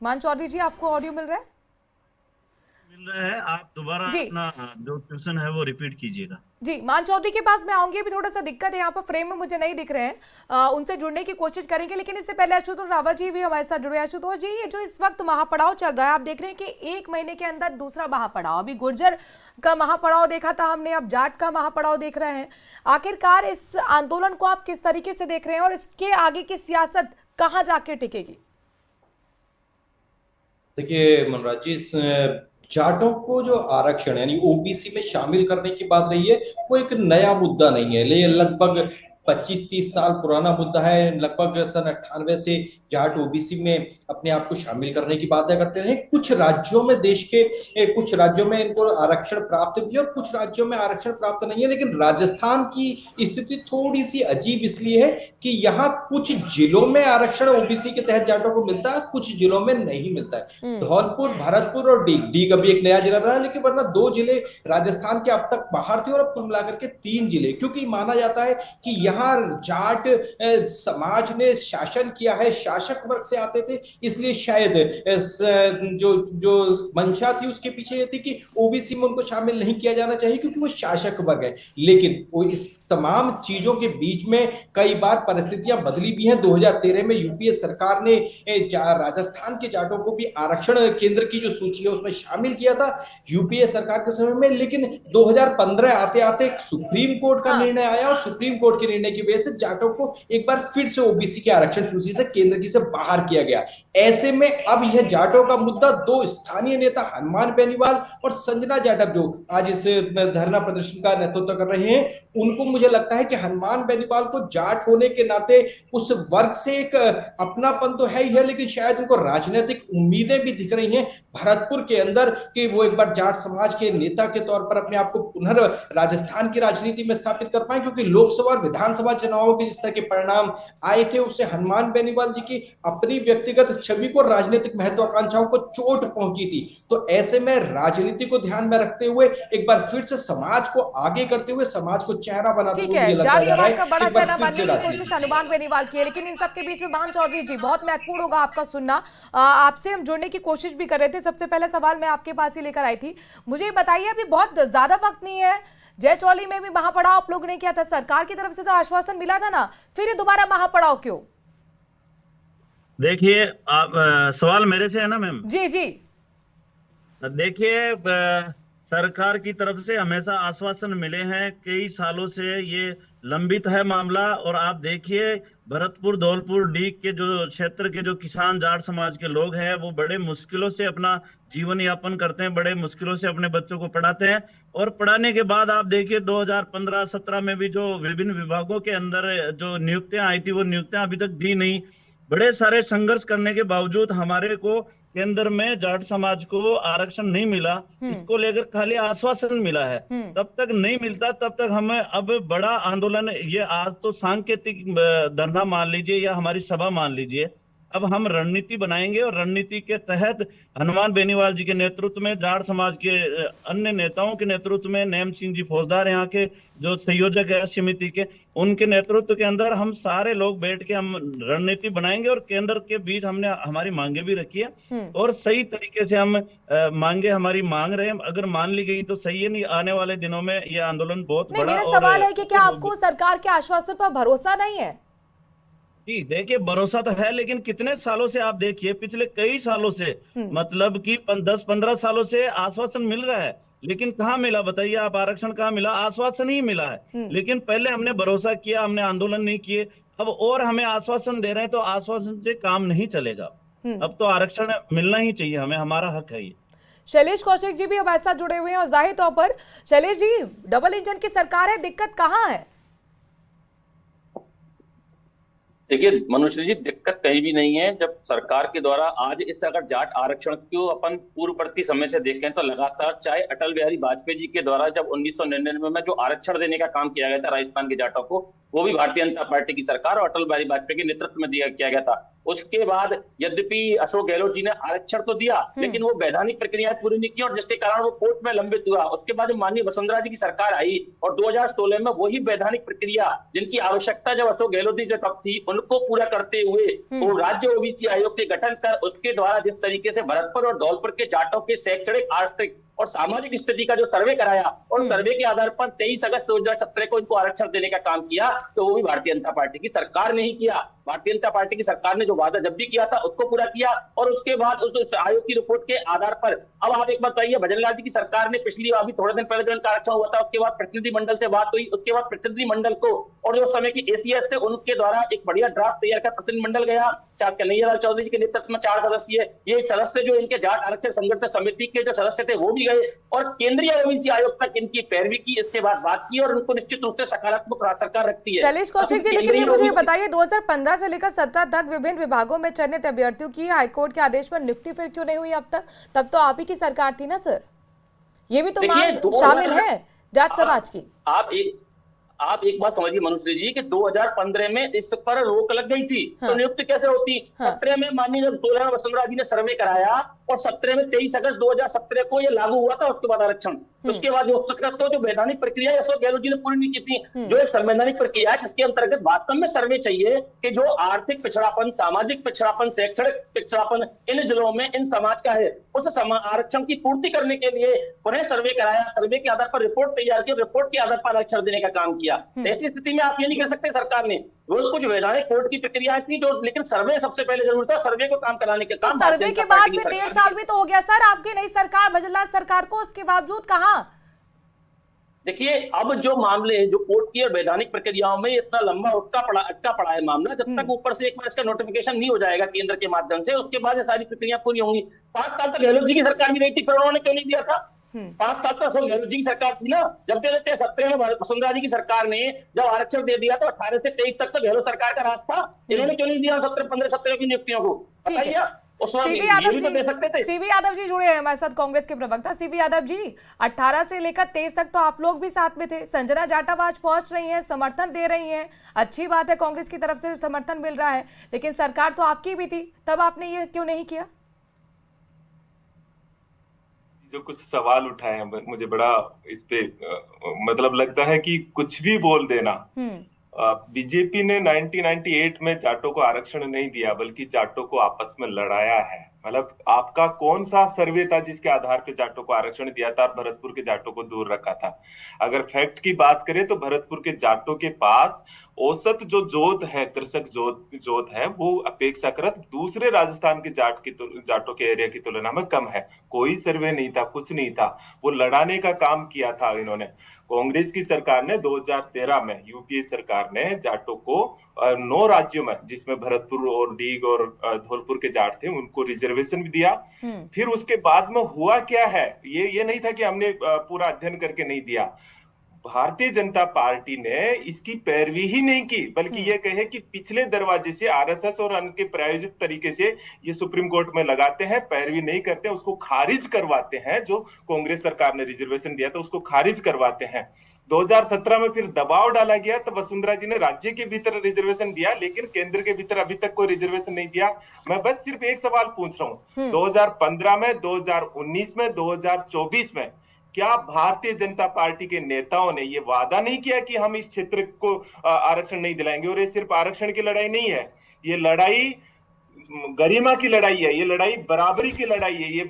मान चौधरी जी, आपको ऑडियो मिल रहा है? मिल रहा है। आप दोबारा जी अपना जो क्वेश्चन है वो रिपीट कीजिएगा। जी, मान चौधरी के पास मैं आऊंगी। अभी थोड़ा सा दिक्कत है, यहाँ पर फ्रेम में मुझे नहीं दिख रहे हैं। उनसे जुड़ने की कोशिश करेंगे, लेकिन इससे पहले आशुतोष रावत जी भी हमारे साथ जुड़े। आशुतोष जी, ये जो इस वक्त महापड़ाव चल रहा है, आप देख रहे हैं कि एक महीने के अंदर दूसरा महापड़ाव, अभी गुर्जर का महापड़ाव देखा था हमने, अब जाट का महापड़ाव देख रहे हैं। आखिरकार इस आंदोलन को आप किस तरीके से देख रहे हैं और इसके आगे की सियासत कहाँ जाके टिकेगी? देखिए मनराज जी, जाटों को जो आरक्षण यानी ओबीसी में शामिल करने की बात रही है, वो एक नया मुद्दा नहीं है। ये लगभग 25-30 साल पुराना मुद्दा है। लगभग सन 98 से जाट ओबीसी में अपने आप को शामिल करने की बातें करते रहे। कुछ राज्यों में देश के कुछ राज्यों में इनको आरक्षण प्राप्त भी है और कुछ राज्यों में आरक्षण प्राप्त नहीं है। लेकिन राजस्थान की स्थिति थोड़ी सी अजीब इसलिए है कि यहाँ कुछ जिलों में आरक्षण ओबीसी के तहत जाटों को मिलता है, कुछ जिलों में नहीं मिलता है। धौलपुर, भरतपुर और डीग डीग अभी एक नया जिला बना, लेकिन वरना 2 जिले राजस्थान के अब तक बाहर थे और अब कुल मिलाकर के 3 जिले, क्योंकि माना जाता है कि यहाँ जाट समाज ने शासन किया है, शासक वर्ग से आते थे, इसलिए शायद जो जो मंशा थी उसके पीछे ये थी कि ओबीसी में उनको शामिल नहीं किया जाना चाहिए क्योंकि वो शासक वर्ग है। लेकिन वो इस तमाम चीजों के बीच में कई बार परिस्थितियां बदली भी हैं। 2013 में यूपीए सरकार ने राजस्थान के जाटों को भी आरक्षण केंद्र की जो सूची है उसमें शामिल किया था यूपीए सरकार के समय में। लेकिन 2015 आते आते सुप्रीम कोर्ट का हाँ। निर्णय आया और सुप्रीम कोर्ट के निर्णय की वजह से जाटों को एक बार फिर से ओबीसी के आरक्षण सूची से केंद्र की से बाहर किया गया। ऐसे में अब यह जाटों का मुद्दा दो स्थानीय नेता हनुमान बेनीवाल और संजना जाटव जो आज इस धरना प्रदर्शन का नेतृत्व कर रहे हैं, उनको मुझे लगता है कि हनुमान बेनीवाल को जाट होने के नाते उस वर्ग से एक अपनापन तो है ही है, लेकिन शायद उनको राजनीतिक उम्मीदें भी दिख रही हैं भरतपुर के अंदर कि वो एक बार जाट समाज के नेता के तौर पर अपने आप को पुनः राजस्थान की राजनीति में स्थापित कर पाए। क्योंकि लोकसभा और विधानसभा चुनावों के जिस तरह के परिणाम आए थे उससे हनुमान बेनीवाल जी की अपनी व्यक्तिगत छवि को, राजनीतिक महत्वाकांक्षाओं को चोट पहुंची थी। तो ऐसे में राजनीति को ध्यान में रखते हुए एक बार फिर से समाज को आगे करते हुए, समाज को चेहरा बनाते ठीक हुए है, मुझे लगता जाट जा रहा समाज है का बड़ा एक बार चेहरा फिर बनने से की राजनीति कोशिश हनुमान बेनीवाल की है, लेकिन इन सबके बीच में मान चौधरी जी, बहुत महत्वपूर्ण होगा आपका सुनना। आपसे हम जुड़ने की कोशिश भी कर रहे थे। सबसे पहला सवाल मैं आपके पास ही लेकर आई थी। मुझे ये बताइए, अभी बहुत ज्यादा वक्त नहीं है, जयचौली में भी महापड़ाव आप लोगों ने किया था, सरकार की तरफ से तो आश्वासन मिला था ना, फिर ये दोबारा महापड़ाव क्यों? देखिए, आप सवाल मेरे से है ना मैम? जी जी। देखिए, सरकार की तरफ से हमेशा आश्वासन मिले हैं। कई सालों से ये लंबित है मामला। और आप देखिए, भरतपुर, धौलपुर, डीग के जो क्षेत्र के जो किसान जाट समाज के लोग हैं, वो बड़े मुश्किलों से अपना जीवन यापन करते हैं, बड़े मुश्किलों से अपने बच्चों को पढ़ाते हैं। और पढ़ाने के बाद आप देखिए 2015-17 में भी जो विभिन्न विभागों के अंदर जो नियुक्तियां आई थी, वो नियुक्तियां अभी तक दी नहीं। बड़े सारे संघर्ष करने के बावजूद हमारे को केंद्र में जाट समाज को आरक्षण नहीं मिला। हम्म। इसको लेकर खाली आश्वासन मिला है। हम्म। तब तक नहीं मिलता, तब तक हमें अब बड़ा आंदोलन, ये आज तो सांकेतिक धरना मान लीजिए या हमारी सभा मान लीजिए, अब हम रणनीति बनाएंगे और रणनीति के तहत हनुमान बेनीवाल जी के नेतृत्व में, जाट समाज के अन्य नेताओं के नेतृत्व में, नेम सिंह जी फौजदार यहाँ के जो संयोजक है समिति के, उनके नेतृत्व के अंदर हम सारे लोग बैठ के हम रणनीति बनाएंगे। और केंद्र के बीच हमने हमारी मांगे भी रखी है और सही तरीके से हम मांगे हमारी मांग रहे हैं। अगर मान ली गई तो सही है, नहीं आने वाले दिनों में ये आंदोलन बहुत नहीं, बड़ा मेरा और सवाल है कि क्या उग्र आपको होगी। सरकार के आश्वासन पर भरोसा नहीं है? जी देखिए, भरोसा तो है, लेकिन कितने सालों से आप देखिए, पिछले कई सालों से, हम्म। मतलब कि 10-15 सालों से आश्वासन मिल रहा है, लेकिन कहाँ मिला बताइए आप? आरक्षण कहाँ मिला? आश्वासन ही मिला है। हम्म। लेकिन पहले हमने भरोसा किया, हमने आंदोलन नहीं किए। अब और हमें आश्वासन दे रहे हैं, तो आश्वासन से काम नहीं चलेगा। हम्म। अब तो आरक्षण मिलना ही चाहिए हमें, हमारा हक है ये। शैलेश कौशिक जी भी अब ऐसा जुड़े हुए हैं, और जाहिर तौर पर शैलेश जी, डबल इंजन की सरकार है, दिक्कत कहाँ है? देखिए मनुष्य जी, दिक्कत कहीं भी नहीं है। जब सरकार के द्वारा आज इस अगर जाट आरक्षण को अपन पूर्ववर्ती समय से देखें तो लगातार, चाहे अटल बिहारी वाजपेयी जी के द्वारा जब 1999 में जो आरक्षण देने का काम किया गया था राजस्थान के जाटों को, वो भी भारतीय जनता पार्टी की सरकार और अटल बिहारी वाजपेयी के नेतृत्व में किया गया था। उसके बाद यद्यपि अशोक गहलोत जी ने आरक्षण तो दिया, लेकिन वो वैधानिक प्रक्रिया पूरी नहीं की और जिसके कारण वो कोर्ट में लंबित हुआ। उसके बाद माननीय वसुंधरा जी की सरकार आई और 2016 में वही वैधानिक प्रक्रिया जिनकी आवश्यकता जब अशोक गहलोत जी जब थी उनको पूरा करते हुए वो राज्य ओबीसी आयोग के गठन कर उसके द्वारा जिस तरीके से भरतपुर और धौलपुर के जाटों के शैक्षणिक, आर्थिक और सामाजिक स्थिति का जो सर्वे कराया और सर्वे के आधार पर 23 अगस्त 2017 को इनको आरक्षण देने का काम किया, तो वो भी भारतीय जनता पार्टी की सरकार ने ही किया। भारतीय जनता पार्टी की सरकार ने जो वादा जब भी किया था उसको पूरा किया और उसके बाद उस आयोग की रिपोर्ट के आधार पर अब आप एक बात बताइए, भजनलाल जी की सरकार ने पिछली अभी थोड़े दिन पहले जो इनका आरक्षण हुआ था उसके बाद प्रतिनिधिमंडल से बात हुई, उसके बाद प्रतिनिधिमंडल को और जो समय की एसीएस थे उनके द्वारा एक बढ़िया ड्राफ्ट तैयार कर प्रतिनिधिमंडल गया। कन्हैयालाल चौधरी जी के नेतृत्व में 4 सदस्यीय ये सदस्य जो इनके जाट आरक्षण संगठन समिति के जो सदस्य थे वो भी गए और केंद्रीय ओबीसी आयोग तक इनकी पैरवी की, इसके बाद बात की और उनको निश्चित रूप से सकारात्मक सरकार रखती है। शैलेश कौशिक जी, लेकिन ये मुझे बताइए 2015 से लेकर 17 तक विभिन्न विभागों में चयनित अभ्यर्थियों की हाईकोर्ट के आदेश पर नियुक्ति फिर क्यों नहीं हुई अब तक? तब तो आप ही की सरकार थी ना सर, ये भी तो मांग शामिल है जाट समाज की। आप एक बात समझिए मनुश्री जी कि 2015 में इस पर रोक लग गई थी, तो नियुक्ति कैसे होती? 17 में माननीय जब 16 में वसुंधरा जी ने सर्वे कराया और 17 में 23 अगस्त 2017 को ये लागू हुआ था, उसके बाद आरक्षण, उसके बाद जो वैधानिक प्रक्रिया अशोक गहलोत जी ने पूरी नहीं की थी, जो एक संवैधानिक प्रक्रिया है जिसके अंतर्गत वास्तव में सर्वे चाहिए कि जो आर्थिक पिछड़ापन, सामाजिक पिछड़ापन, शैक्षणिक पिछड़ापन इन जिलों में इन समाज का है, उस आरक्षण की पूर्ति करने के लिए पुनः सर्वे कराया, सर्वे के आधार पर रिपोर्ट तैयार की, रिपोर्ट के आधार पर आरक्षण देने का काम किया। ऐसी स्थिति में आप ये नहीं कह सकते सरकार ने रोज कुछ वैधानिक कोर्ट की प्रक्रियाएं थी जो, लेकिन सर्वे सबसे पहले जरूर था, सर्वे को काम कराने के काम सर्वे के बाद फिर 1.5 साल भी तो हो गया सर आपकी नई सरकार भजनलाल सरकार को, उसके बावजूद कहां? देखिए अब जो मामले जो कोर्ट की और वैधानिक प्रक्रियाओं में इतना लंबा अटका पड़ा है मामला, जब तक ऊपर से एक बार इसका नोटिफिकेशन नहीं हो जाएगा केंद्र के माध्यम से, उसके बाद ये सारी प्रक्रिया पूरी होंगी। 5 साल तक गहलोत जी की सरकार भी रही थी, फिर उन्होंने क्यों नहीं दिया था? 5 साल तक गहलोत जी की सरकार थी ना, जब दे देते। 17 में वसुंधरा जी की सरकार ने जब आरक्षण दे दिया तो 18 से 23 तक तो गहलोत सरकार का राज था, इन्होंने क्यों नहीं दिया 15-17 की नियुक्तियों को? बताइए। सीवी यादव जी जुड़े हैं हमारे साथ, कांग्रेस के प्रवक्ता। सीवी यादव जी, 18 से लेकर 23 तक तो आप लोग भी साथ में थे, संजना जाटव आज पहुंच रही हैं, समर्थन दे रही हैं, अच्छी बात है, कांग्रेस की तरफ से समर्थन मिल रहा है, लेकिन सरकार तो आपकी भी थी, तब आपने ये क्यों नहीं किया? जो कुछ सवाल उठाए हैं मुझे बड़ा इस पे मतलब लगता है कि कुछ भी बोल देना। बीजेपी ने 1998 में जाटों को आरक्षण नहीं दिया, बल्कि जाटों को आपस में लड़ाया है। मतलब आपका कौन सा सर्वे था जिसके आधार पे जाटों को आरक्षण दिया था और भरतपुर के जाटों को दूर रखा था? अगर फैक्ट की बात करें तो भरतपुर के जाटों के पास औसत जो जोत है, कृषक जोत है, वो अपेक्षाकृत दूसरे राजस्थान के जाटों के एरिया की तुलना में कम है। कोई सर्वे नहीं था, कुछ नहीं था, वो लड़ाने का काम किया था इन्होंने। कांग्रेस की सरकार ने 2013 में, यूपीए सरकार ने जाटों को 9 राज्यों में, जिसमें भरतपुर और डीग और धौलपुर के जाट थे, उनको रिजर्वेशन भी दिया। फिर उसके बाद में हुआ क्या है, ये नहीं था कि हमने पूरा अध्ययन करके नहीं दिया। भारतीय जनता पार्टी ने इसकी पैरवी ही नहीं की, बल्कि ये कहे कि पिछले दरवाजे से आरएसएस और अन्य प्रायोजित तरीके से ये सुप्रीम कोर्ट में लगाते हैं, पैरवी नहीं करते, उसको खारिज करवाते हैं। जो कांग्रेस सरकार ने रिजर्वेशन दिया था उसको खारिज करवाते हैं। 2017 में फिर दबाव डाला गया तो वसुंधरा जी ने राज्य के भीतर रिजर्वेशन दिया, लेकिन केंद्र के भीतर अभी तक कोई रिजर्वेशन नहीं दिया। मैं बस सिर्फ एक सवाल पूछ रहा हूं, 2015 में, 2019 में, 2024 में क्या भारतीय जनता पार्टी के नेताओं ने ये वादा नहीं किया कि हम इस क्षेत्र को आरक्षण नहीं दिलाएंगे? और ये सिर्फ आरक्षण की लड़ाई नहीं है, ये लड़ाई गरिमा की लड़ाई है, ये लड़ाई बराबरी की लड़ाई है, ये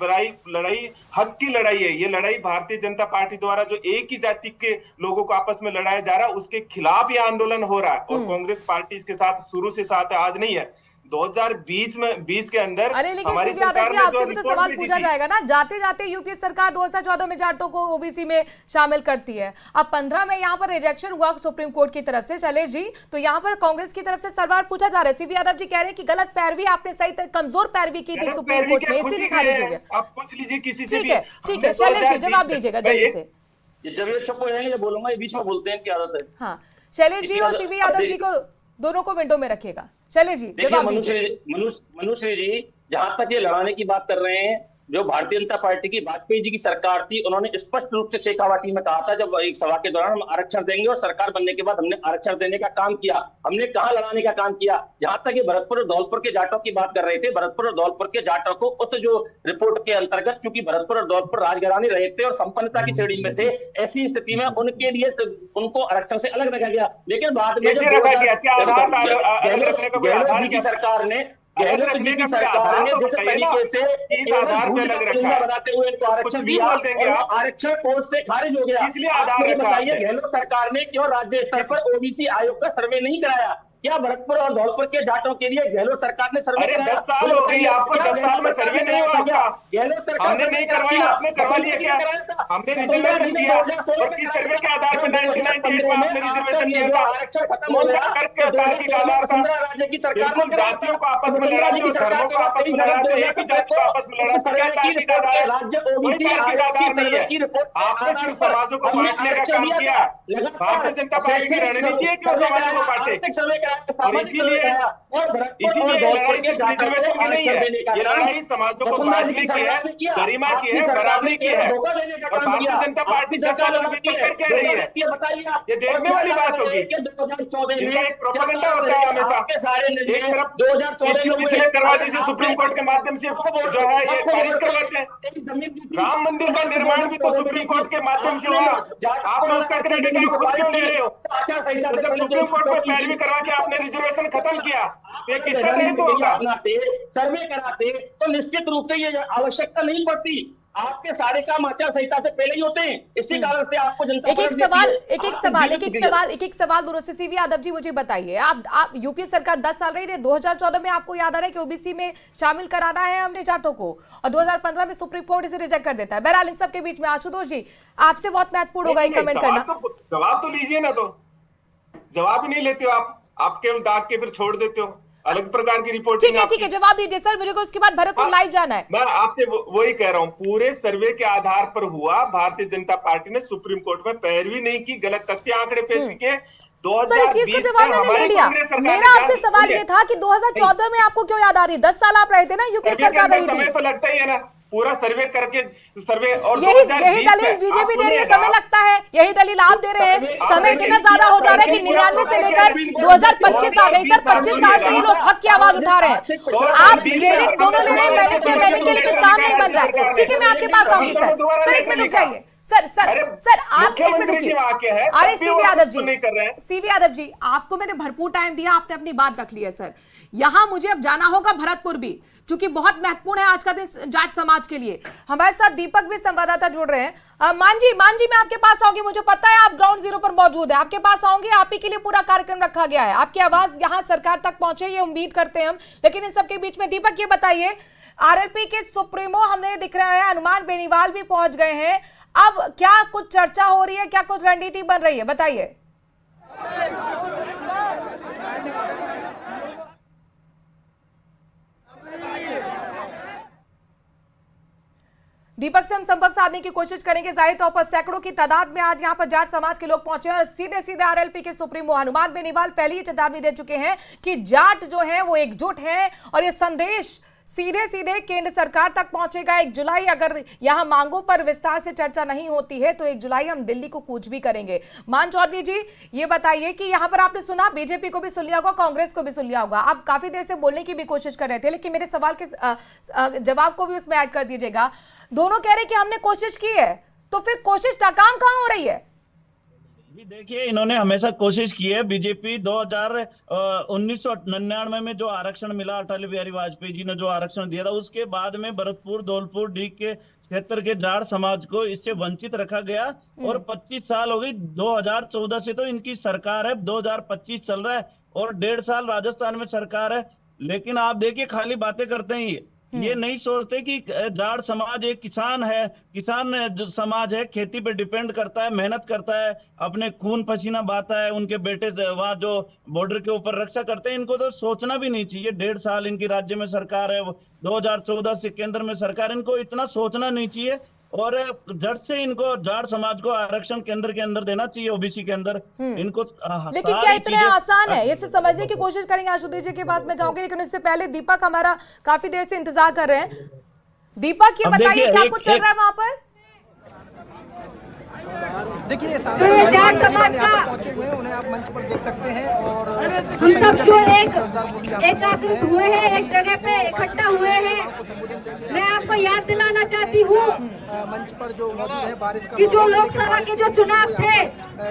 लड़ाई हक की लड़ाई है। ये लड़ाई भारतीय जनता पार्टी द्वारा जो एक ही जाति के लोगों को आपस में लड़ाया जा रहा है उसके खिलाफ ये आंदोलन हो रहा है। और कांग्रेस पार्टी इसके साथ शुरू से साथ है, आज नहीं है। 2020 के अंदर हमारी सरकार ने आपसे भी तो सवाल पूछा जाएगा ना, जाते जाते यूपीए सरकार 2014 में जाटों को ओबीसी में शामिल करती है, अब 15 में यहाँ पर रिजेक्शन हुआ सुप्रीम कोर्ट की तरफ से। शैलेश जी, तो यहाँ पर कांग्रेस की तरफ से सवाल पूछा जा रहा है, सीवी यादव जी कह रहे हैं कि गलत पैरवी आपने सही कमजोर पैरवी की थी सुप्रीम कोर्ट में, इसीलिए खारिज हो गया। आप पूछ लीजिए किसी से। ठीक है शैलेश जी, जवाब दीजिएगा जल्दी से। जब ये चुप हो जाएंगे जब बोलूंगा, ये बीच में बोलते हैं, क्या आदत है। हाँ, शैलेश जी और सीवी यादव जी को दोनों को विंडो में रखिएगा। चलिए जी, देखिए मनुश्री जी, जहां तक ये लड़ाने की बात कर रहे हैं, जो भारतीय जनता पार्टी की वाजपेयी जी की सरकार थी, उन्होंने स्पष्ट रूप से शेखावाटी में कहा था जब एक सभा के दौरान, हम आरक्षण देंगे, और सरकार बनने के बाद हमने आरक्षण देने का काम किया। हमने कहां लड़ाने का काम किया? जहां तक ये भरतपुर और धौलपुर के जाटों की बात कर रहे थे, भरतपुर और धौलपुर के जाटों को उस जो रिपोर्ट के अंतर्गत, चूंकि भरतपुर और धौलपुर राजघराने रहे थे और संपन्नता की श्रेणी में थे, ऐसी स्थिति में उनके लिए उनको आरक्षण से अलग रखा गया। लेकिन बाद में कैसे रखा गया? क्या आधार रखने का कोई आधार गहलोत जी की सरकार ने गहलोत जी की सरकार ने जिस तरीके से इस आधार पे लग रखा है, बनाते हुए इनको कुछ आरक्षण भी दिया, बोल देंगे और आप। आरक्षण कोर्ट से खारिज हो गया। इसलिए आप आधार मुझे रखा बताइए, आपने। गहलोत सरकार ने क्यों राज्य स्तर पर ओबीसी आयोग का सर्वे नहीं कराया? क्या भरतपुर और धौलपुर के जाटों के लिए गहलोत सरकार ने सर्वे अरे कराया? 10 साल हो गई आपको, 10 साल में सर्वे नहीं हुआ आपका? गहलोत सरकार हमने नहीं करवाया, आपने करवा लिया क्या? हमने रिजर्वेशन दिया, और किस सर्वे के आधार पर 1998 में आपने रिजर्वेशन दिया था? आरक्षण खत्म हो कौन गया। सा तर्क के तार्किक का आधार था? राज्य की सरकार बिल्कुल जातियों को आपस में लड़ाते हो, धर्मों को आपस में लड़ाते हो, एक ही जाति को आपस में लड़ाते हो, क्या तार्किक आधार है? कोई तार्किक आधार नहीं है। आपने सिर्फ समाजों को बांटने का काम किया। भारतीय जनता पार्टी की रणनीति है कि वो समाजों को बांटे, और इसीलिए लड़ाई सिर्फ रिजर्वेशन की नहीं है, ये लड़ाई समाजों को बांटने की है, गरिमा की है, बराबरी की है। और भारतीय जनता पार्टी 10 सालों में बीत कर कह रही है, ये देखने वाली बात होगी। इनका एक प्रोपेगेंडा होता है हमेशा, एक तरफ पिछले दरवाजे से सुप्रीम कोर्ट के माध्यम से जो है ये खारिज करवाते हैं। राम मंदिर का निर्माण भी तो सुप्रीम कोर्ट के माध्यम से हुआ, आपने उसका क्रेडिट आप खुद क्यों ले रहे हो? तो जब सुप्रीम कोर्ट में पैरवी करवा के आपने रिजर्वेशन खत्म किया, तो ये किसका दायित्व होगा? सर्वे कराते तो निश्चित रूप से ये आवश्यकता नहीं पड़ती। आपके सारे काम आचार संहिता से पहले ही होते हैं। इसी कारण से आपको जनता एक सवाल दोनों से। सीवी यादव जी, मुझे बताइए, आप यूपी सरकार 10 साल रही है, 2014 में आपको याद आ रहा है कि ओबीसी में शामिल कराना है हमने जाटों को, और 2015 में सुप्रीम कोर्ट इसे रिजेक्ट कर देता है। बहरहाल इन सबके बीच में आशुतोष जी, आपसे बहुत महत्वपूर्ण होगा कमेंट करना। जवाब तो लीजिए ना, तो जवाब ही नहीं लेते हो आप केवल दाग के फिर छोड़ देते हो, अलग प्रकार की रिपोर्टिंग। ठीक है, जवाब दीजिए सर, मुझे को उसके बाद भरतपुर लाइव जाना है। मैं आपसे वही कह रहा हूँ, पूरे सर्वे के आधार पर हुआ। भारतीय जनता पार्टी ने सुप्रीम कोर्ट में पैरवी नहीं की, गलत तथ्य आंकड़े पेश किए। सर, इस चीज का जवाब मैंने ले लिया। मेरा आपसे सवाल ये था कि 2014 में आपको क्यों याद आ रही? 10 साल आप रहे थे ना, यूपी सरकार रही थी। समय तो लगता ही है ना, पूरा सर्वे करके सर्वे। और यही दलील बीजेपी दे रही है, समय लगता है। यही दलील आप दे रहे हैं, समय इतना ज्यादा हो जा रहा है कि 99 से लेकर 2025 आ गई। सर, 25 साल से ये लोग हक की आवाज उठा रहे हैं। आप क्रेडिट दोनों ले रहे हैं, मैंने किया, लेकिन काम नहीं बन रहा है। ठीक है, मैं आपके पास आऊंगी सर। सर, एक मिनट रुक जाइए। सर आप एक मिनट रुकिए। अरे सीवी यादव जी, आपको मैंने भरपूर टाइम दिया, आपने अपनी बात रख ली है। सर, यहां मुझे अब जाना होगा भरतपुर भी, क्योंकि बहुत महत्वपूर्ण है आज का दिन जाट समाज के लिए। हमारे साथ दीपक भी संवाददाता जुड़ रहे हैं। मान जी मैं आपके पास आऊंगी, मुझे पता है आप ग्राउंड जीरो पर मौजूद है, आपके पास आऊंगी। आप ही के लिए पूरा कार्यक्रम रखा गया है, आपकी आवाज यहाँ सरकार तक पहुंचे, ये उम्मीद करते हैं हम। लेकिन इन सबके बीच में दीपक ये बताइए, आरएलपी के सुप्रीमो हमें दिख रहा है हनुमान बेनीवाल भी पहुंच गए हैं। अब क्या कुछ चर्चा हो रही है, क्या कुछ रणनीति बन रही है, बताइए। दीपक से हम संपर्क साधने की कोशिश करेंगे। जाहिर तौर पर सैकड़ों की तादाद में आज यहां पर जाट समाज के लोग पहुंचे हैं, और सीधे आरएलपी के सुप्रीमो हनुमान बेनीवाल पहले ही चेतावनी दे चुके हैं कि जाट जो है वो एकजुट है, और ये संदेश सीधे केंद्र सरकार तक पहुंचेगा। 1 जुलाई अगर यहां मांगों पर विस्तार से चर्चा नहीं होती है तो 1 जुलाई हम दिल्ली को कूच भी करेंगे। मान चौधरी जी, ये बताइए कि यहां पर आपने सुना, बीजेपी को भी सुन लिया होगा, कांग्रेस को भी सुन लिया होगा। आप काफी देर से बोलने की भी कोशिश कर रहे थे, लेकिन मेरे सवाल के जवाब को भी उसमें ऐड कर दीजिएगा। दोनों कह रहे कि हमने कोशिश की है, तो फिर कोशिश नाकाम कहां हो रही है? जी देखिए, इन्होंने हमेशा कोशिश की है। बीजेपी 1999 में जो आरक्षण मिला, अटल बिहारी वाजपेयी जी ने जो आरक्षण दिया था, उसके बाद में भरतपुर धौलपुर डी के क्षेत्र के जाट समाज को इससे वंचित रखा गया, और 25 साल हो गई। 2014 से तो इनकी सरकार है, 2025 चल रहा है, और 1.5 साल राजस्थान में सरकार है। लेकिन आप देखिए, खाली बातें करते हैं। ये नहीं सोचते कि जाट समाज एक किसान है, किसान जो समाज है, खेती पे डिपेंड करता है, मेहनत करता है, अपने खून पसीना बहाता है, उनके बेटे वहां जो बॉर्डर के ऊपर रक्षा करते हैं। इनको तो सोचना भी नहीं चाहिए। 1.5 साल इनकी राज्य में सरकार है, 2014 से केंद्र में सरकार, इनको इतना सोचना नहीं चाहिए, और जड़ से इनको जाट समाज को आरक्षण केंद्र के अंदर देना चाहिए, ओबीसी के अंदर इनको। लेकिन क्या इतने आसान है? इसे समझने की कोशिश करेंगे। आशुतोष जी के पास में जाऊंगी, लेकिन इससे पहले दीपक हमारा काफी देर से इंतजार कर रहे हैं। दीपक, ये अब बताइए देखिए, क्या एक- कुछ चल रहा है वहां पर? देखिए जो ये जाट समाज का पहुंचे हुए हैं, उन्हें आप मंच पर देख सकते हैं और हम सब जो एकाग्रित हुए हैं, एक जगह पे इकट्ठा हुए हैं। मैं आपको याद दिलाना चाहती हूँ मंच पर जो मौजूद है बारिश का कि जो लोकसभा के जो चुनाव थे,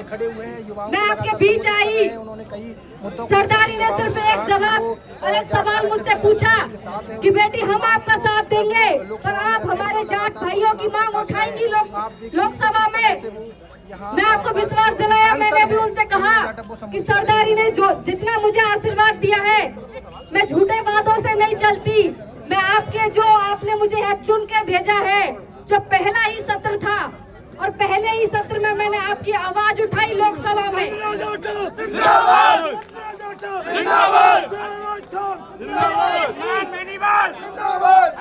खड़े हुए हैं युवाओं मैं को आपके लगातार बीच संबोधित कर आई। रहे हैं। उन्होंने कई मुद्दों को सरदारी ने सिर्फ एक जवाब और एक सवाल मुझसे पूछा कि बेटी हम आपका साथ देंगे, पर आप हमारे जाट भाइयों की मांग उठाएंगी लोकसभा में। मैं आपको विश्वास दिलाया, मैंने भी उनसे कहा कि सरदारी ने जो जितना मुझे आशीर्वाद दिया है, मैं झूठे वादों से नहीं चलती। मैं आपके जो आपने मुझे यहाँ चुन के भेजा है, जो पहला ही सत्र था और पहले ही सत्र में मैंने आपकी आवाज उठाई लोकसभा में।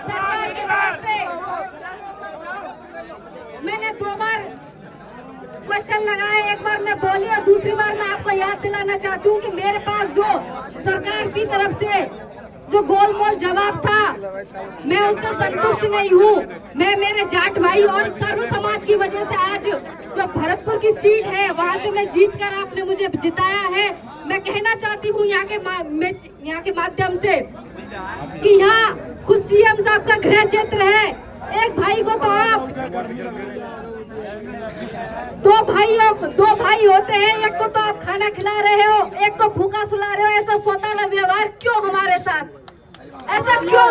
सरकार के तरफ से मैंने 2 बार क्वेश्चन लगाए, एक बार मैं बोली और दूसरी बार मैं आपको याद दिलाना चाहती हूँ कि मेरे पास जो सरकार की तरफ से जो गोलमोल जवाब था, मैं उससे संतुष्ट नहीं हूँ। मैं मेरे जाट भाई और सर्व समाज की वजह से आज जो भरतपुर की सीट है वहाँ से मैं जीत कर आपने मुझे जिताया है। मैं कहना चाहती हूँ यहाँ के माध्यम से कि यहाँ खुद सीएम साहब का गृह क्षेत्र है। एक भाई को तो आप दो भाई होते हैं, एक को तो आप खाना खिला रहे हो, एक को भूखा सुला रहे हो। ऐसा स्वतः व्यवहार क्यों हमारे साथ, ऐसा क्यों?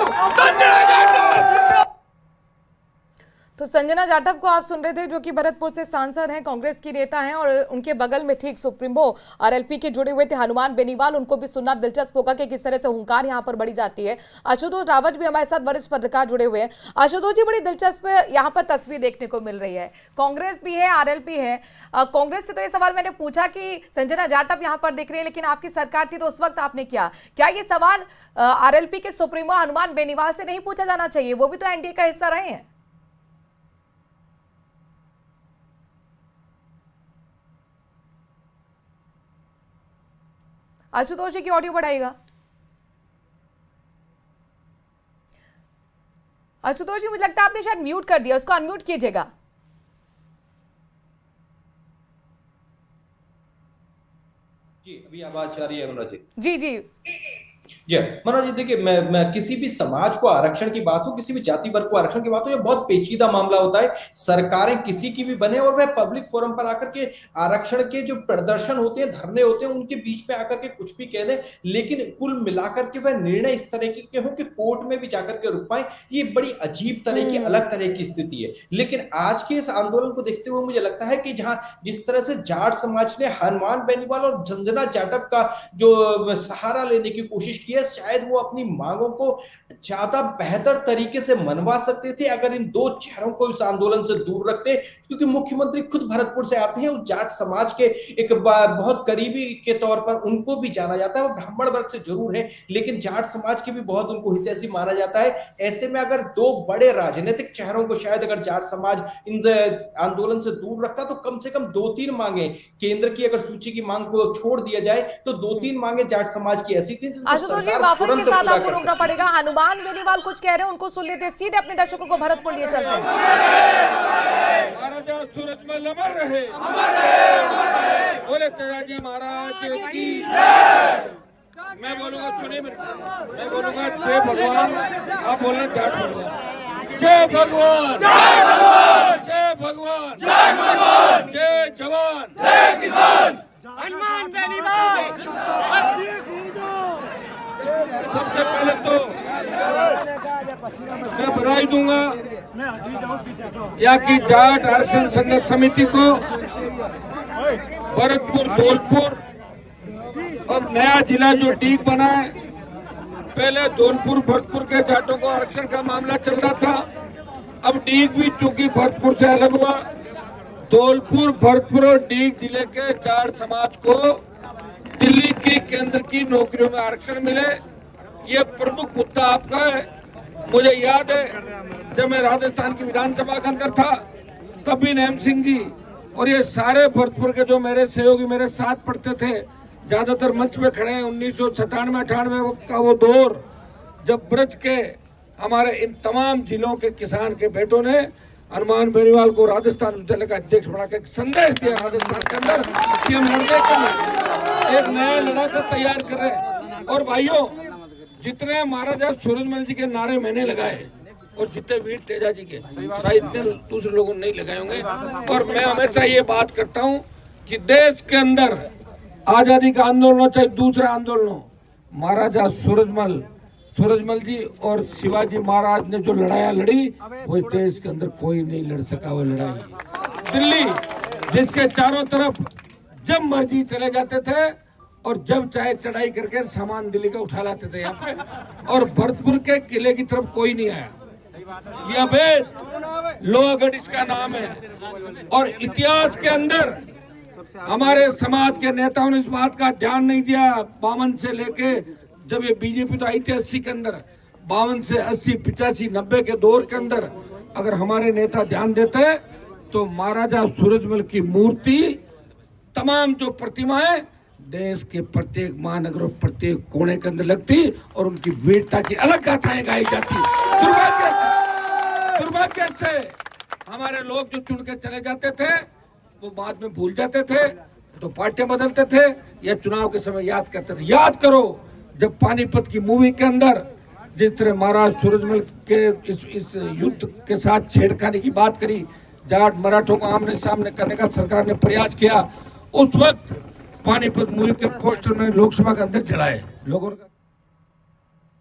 तो संजना जाटव को आप सुन रहे थे, जो कि भरतपुर से सांसद हैं, कांग्रेस की नेता हैं, और उनके बगल में ठीक सुप्रीमो आरएलपी के जुड़े हुए थे हनुमान बेनीवाल। उनको भी सुनना दिलचस्प होगा कि किस तरह से हुंकार यहां पर बढ़ी जाती है। आशुतोष रावत भी हमारे साथ वरिष्ठ पत्रकार जुड़े हुए हैं। आशुतोष जी, बड़ी दिलचस्प यहाँ पर तस्वीर देखने को मिल रही है, कांग्रेस भी है, आरएलपी है। कांग्रेस से तो ये सवाल मैंने पूछा कि संजना जाटव यहाँ पर दिख रही है, लेकिन आपकी सरकार थी तो उस वक्त आपने क्या ये सवाल आरएलपी के सुप्रीमो हनुमान बेनीवाल से नहीं पूछा जाना चाहिए? वो भी तो एनडीए का हिस्सा रहे हैं। आशुतोष जी की ऑडियो बढ़ाएगा। आशुतोष जी, मुझे लगता है आपने शायद म्यूट कर दिया, उसको अनम्यूट कीजिएगा। जी अभी आवाज आ रही है मनोज जी? जी जी जी मनोज जी, देखिए मैं किसी भी समाज को आरक्षण की बात हो, किसी भी जाति वर्ग को आरक्षण की बात हो, ये बहुत पेचीदा मामला होता है। सरकारें किसी की भी बने और वह पब्लिक फोरम पर आकर के आरक्षण के जो प्रदर्शन होते हैं, धरने होते हैं, उनके बीच में आकर के कुछ भी कह दें, लेकिन कुल मिलाकर के वह निर्णय इस तरह के हो कि कोर्ट में भी जाकर के रुक पाए, ये बड़ी अजीब तरह की अलग तरह की स्थिति है। लेकिन आज के इस आंदोलन को देखते हुए मुझे लगता है कि जहां जिस तरह से जाट समाज ने हनुमान बेनीवाल और संजना जाटव का जो सहारा लेने की कोशिश की है, शायद वो अपनी मांगों को ज्यादा बेहतर तरीके से मनवा सकते थे अगर इन दो चेहरों को इस आंदोलन से दूर रखते, क्योंकि मुख्यमंत्री खुद भरतपुर से आते हैं। उस जाट समाज के एक बहुत करीबी के तौर पर उनको भी जाना जाता है। वो ब्राह्मण वर्ग से जरूर है, लेकिन जाट समाज की भी बहुत उनको हितैषी माना जाता है। ऐसे में अगर दो बड़े राजनीतिक चेहरों को शायद अगर जाट समाज इन आंदोलन से दूर रखता, तो कम से कम 2-3 मांगे केंद्र की अगर सूची की मांग को छोड़ दिया जाए तो 2-3 मांगे जाट समाज की ऐसी थी वाफर के साथ आपको रुकना पड़ेगा। हनुमान बेनीवाल कुछ कह रहे हैं, उनको सुन लेते हैं, सीधे अपने दर्शकों को भरतपुर लिए चलते हैं। महाराजा सूरज में लमर रहे, बोले तेजाजी महाराज की। मैं बोलूंगा, सुनिए मैं बोलूंगा जय भगवान, आप बोलना जाट भगवान। जय भगवान, जय भगवान, जय भगवान, जय भगवान, जय जवान, जय किसान, हनुमान बेनीवाल। सबसे पहले तो मैं बधाई दूंगा यहाँ की जाट आरक्षण संघर्ष समिति को, भरतपुर धौलपुर और नया जिला जो डीग बना है। पहले धौलपुर भरतपुर के जाटों को आरक्षण का मामला चल रहा था, अब डीग भी चूंकि भरतपुर से अलग हुआ, धौलपुर भरतपुर और डीग जिले के जाट समाज को दिल्ली के केंद्र की नौकरियों में आरक्षण मिले, ये प्रमुख मुद्दा आपका है। मुझे याद है जब मैं राजस्थान की विधानसभा के अंदर था, तभी नैम सिंह जी और ये सारे भरतपुर के जो मेरे सहयोगी मेरे साथ पढ़ते थे, ज्यादातर मंच में खड़े हैं। 1997-98 का वो दौर जब ब्रज के हमारे इन तमाम जिलों के किसान के बेटों ने हनुमान बेनीवाल को राजस्थान विद्यालय का अध्यक्ष बनाकर संदेश दिया राजस्थान के अंदर कि हम लड़ने का एक नया लड़ाका तैयार कर रहे हैं। और भाइयों, जितने महाराजा सूरजमल जी के नारे मैंने लगाए और जितने वीर तेजा जी के शायद इतने दूसरे लोगों ने नहीं लगाए होंगे। और मैं हमेशा ये बात करता हूँ कि देश के अंदर आजादी का आंदोलन हो चाहे दूसरा आंदोलन हो, महाराजा सूरजमल जी और शिवाजी महाराज ने जो लड़ाइयाँ लड़ी वो देश के अंदर कोई नहीं लड़ सका। वो लड़ाई दिल्ली जिसके चारों तरफ जब मर्जी चले जाते थे और जब चाहे चढ़ाई करके सामान दिल्ली का उठा लाते थे यहाँ पे, और भरतपुर के किले की तरफ कोई नहीं आया। ये अवैध लोहगढ़ इसका नाम है। और इतिहास के अंदर हमारे समाज के नेताओं ने इस बात का ध्यान नहीं दिया। 52 से लेके जब ये बीजेपी तो आई थी 80 के अंदर, 52 से 80, 85, 90 के दौर के अंदर अगर हमारे नेता ध्यान देते तो महाराजा सूरजमल की मूर्ति, तमाम जो प्रतिमाएं देश के प्रत्येक महानगर और प्रत्येक कोने के अंदर लगती और उनकी वीरता की अलग गाथाएं गाई जाती। दुर्भाग्य से हमारे लोग जो चुन के चले जाते थे वो बाद में भूल जाते थे, तो पार्टियां बदलते थे या चुनाव के समय याद करते थे। याद करो जब पानीपत की मूवी के अंदर जिस तरह महाराज सूरजमल के इस युद्ध के साथ छेड़खानी की बात करी, जाट मराठों को आमने सामने करने का सरकार ने प्रयास किया, उस वक्त पानीपत मूवी के पोस्टर में लोकसभा के अंदर जलाए लोगों का।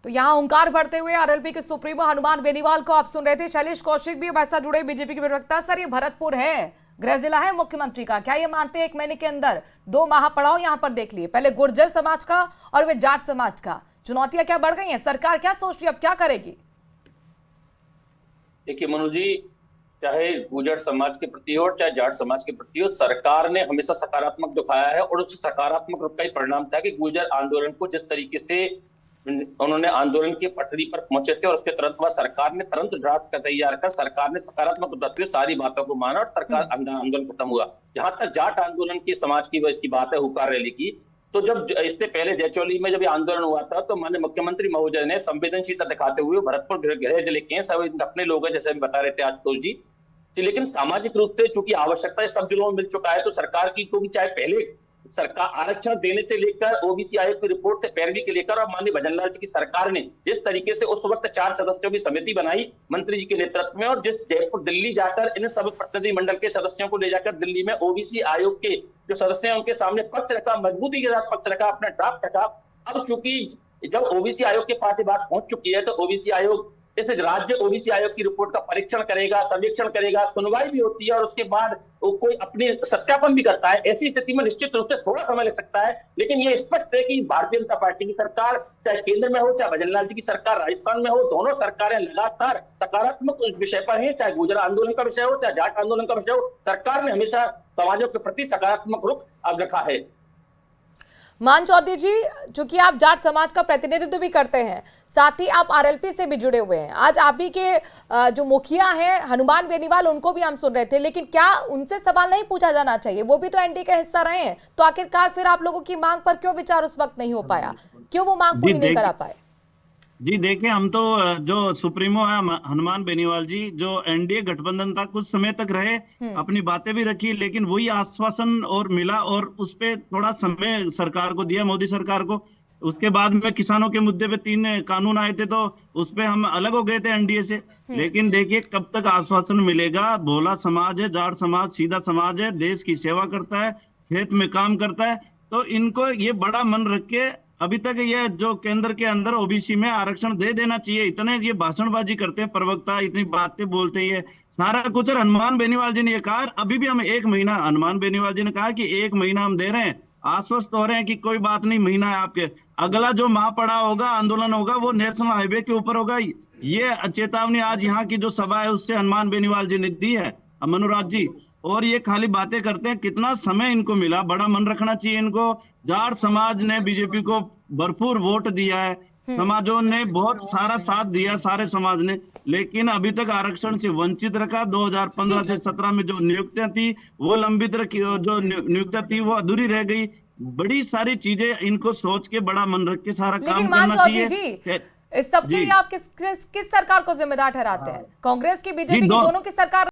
तो यहाँ हुंकार भरते हुए आरएलपी के सुप्रीमो हनुमान बेनीवाल को आप सुन रहे थे। शैलेश कौशिक भी वैसा जुड़े बीजेपी के प्रवक्ता। सर, ये भरतपुर है, गृह जिला है मुख्यमंत्री का, क्या ये मानते हैं 1 महीने के अंदर 2 महापड़ाव यहाँ पर देख लिए, पहले गुर्जर समाज का और वे जाट समाज का, चुनौतियां क्या बढ़ गई हैं? सरकार क्या सोच रही है, अब क्या करेगी? देखिए मनोज जी, चाहे गुर्जर समाज के प्रति हो चाहे जाट समाज के प्रति हो, सरकार ने हमेशा सकारात्मक दिखाया है और उस सकारात्मक रूप का ही परिणाम था कि गुर्जर आंदोलन को जिस तरीके से उन्होंने आंदोलन की पटरी पर पहुंचे थे और उसके तुरंत बाद सरकार ने तुरंत ड्राफ्ट तैयार कर सरकार ने सकारात्मक बताते हुए सारी बातों को माना और सरकार आंदोलन खत्म हुआ। जहां तक जाट आंदोलन की समाज की इसकी बात है, हुकार रैली की, तो जब इससे पहले जयचौली में जब ये आंदोलन हुआ था तो माननीय मुख्यमंत्री महोदय ने संवेदनशीलता दिखाते हुए भरतपुर गृह जिले के सब अपने लोग हैं, जैसे बता रहे थे आशुतोष जी, लेकिन सामाजिक रूप से चूंकि आवश्यकता सब जिलों में मिल चुका है तो सरकार की को भी चाहे पहले सरकार आरक्षण देने से लेकर ओबीसी आयोग की रिपोर्ट से पैरवी के लेकर और माननीय भजनलाल जी की सरकार ने जिस तरीके से उस वक्त 4 सदस्यों की समिति बनाई मंत्री जी के नेतृत्व में और जिस जयपुर दिल्ली जाकर इन सब प्रतिनिधि मंडल के सदस्यों को ले जाकर दिल्ली में ओबीसी आयोग के जो सदस्य हैं उनके सामने पक्ष रखा, मजबूती के साथ पक्ष रखा, अपना ड्राफ्ट रखा। अब चूंकि जब ओबीसी आयोग के पास बात पहुंच चुकी है तो ओबीसी आयोग इस राज्य ओबीसी आयोग की रिपोर्ट का परीक्षण करेगा, सर्वेक्षण करेगा, सुनवाई भी होती है और उसके बाद कोई अपने सत्यापन भी करता है। ऐसी स्थिति में निश्चित रूप से थोड़ा समय लग सकता है, लेकिन ये स्पष्ट है कि भारतीय जनता पार्टी की सरकार चाहे केंद्र में हो चाहे भजनलाल जी की सरकार राजस्थान में हो, दोनों सरकारें लगातार सकारात्मक उस विषय पर है, चाहे गुर्जर आंदोलन का विषय हो चाहे जाट आंदोलन का विषय हो, सरकार ने हमेशा समाजों के प्रति सकारात्मक रुख रखा है। मान चौधरी जी, चूंकि आप जाट समाज का प्रतिनिधित्व भी करते हैं, साथ ही आप आरएलपी से भी जुड़े हुए हैं, आज आप ही के जो मुखिया हैं हनुमान बेनीवाल, उनको भी हम सुन रहे थे, लेकिन क्या उनसे सवाल नहीं पूछा जाना चाहिए? वो भी तो एनडीए का हिस्सा रहे हैं, तो आखिरकार फिर आप लोगों की मांग पर क्यों विचार उस वक्त नहीं हो पाया, क्यों वो मांग पूरी नहीं करा पाए? जी देखिए, हम तो जो सुप्रीमो है हनुमान बेनीवाल जी, जो एनडीए गठबंधन था कुछ समय तक रहे, अपनी बातें भी रखी, लेकिन वही आश्वासन और मिला और उस पे थोड़ा समय सरकार को दिया, मोदी सरकार को। उसके बाद में किसानों के मुद्दे पे 3 कानून आए थे तो उस पे हम अलग हो गए थे एनडीए से। लेकिन देखिए कब तक आश्वासन मिलेगा। भोला समाज है, जाट समाज सीधा समाज है, देश की सेवा करता है, खेत में काम करता है, तो इनको ये बड़ा मन रख के अभी तक ये जो केंद्र के अंदर ओबीसी में आरक्षण दे देना चाहिए। इतने ये भाषणबाजी करते हैं प्रवक्ता, इतनी बातें बोलते हैं सारा कुछ। और हनुमान बेनीवाल जी ने ये कहा, अभी भी हम 1 महीना, हनुमान बेनीवाल जी ने कहा कि 1 महीना हम दे रहे हैं, आश्वस्त हो रहे हैं कि कोई बात नहीं, महीना है आपके, अगला जो महापड़ा होगा, आंदोलन होगा, वो नेशनल हाईवे के ऊपर होगा। ये चेतावनी आज यहाँ की जो सभा है उससे हनुमान बेनीवाल जी ने दी है, मनुराज जी। और ये खाली बातें करते हैं, कितना समय इनको मिला, बड़ा मन रखना चाहिए इनको। जाट समाज ने बीजेपी को भरपूर वोट दिया है, समाजों ने बहुत सारा साथ दिया, सारे समाज ने, लेकिन अभी तक आरक्षण से वंचित रखा। 2015 से 17 में जो नियुक्तियां थी वो लंबित रखी, जो नियुक्तियां थी वो अधूरी रह गई। बड़ी सारी चीजें इनको सोच के बड़ा मन रख के सारा काम करना चाहिए। इस सब के जी। लिए आप किस सरकार को जिम्मेदार ठहराते हैं? कांग्रेस की, बीजेपी की, दो- दोनों की सरकार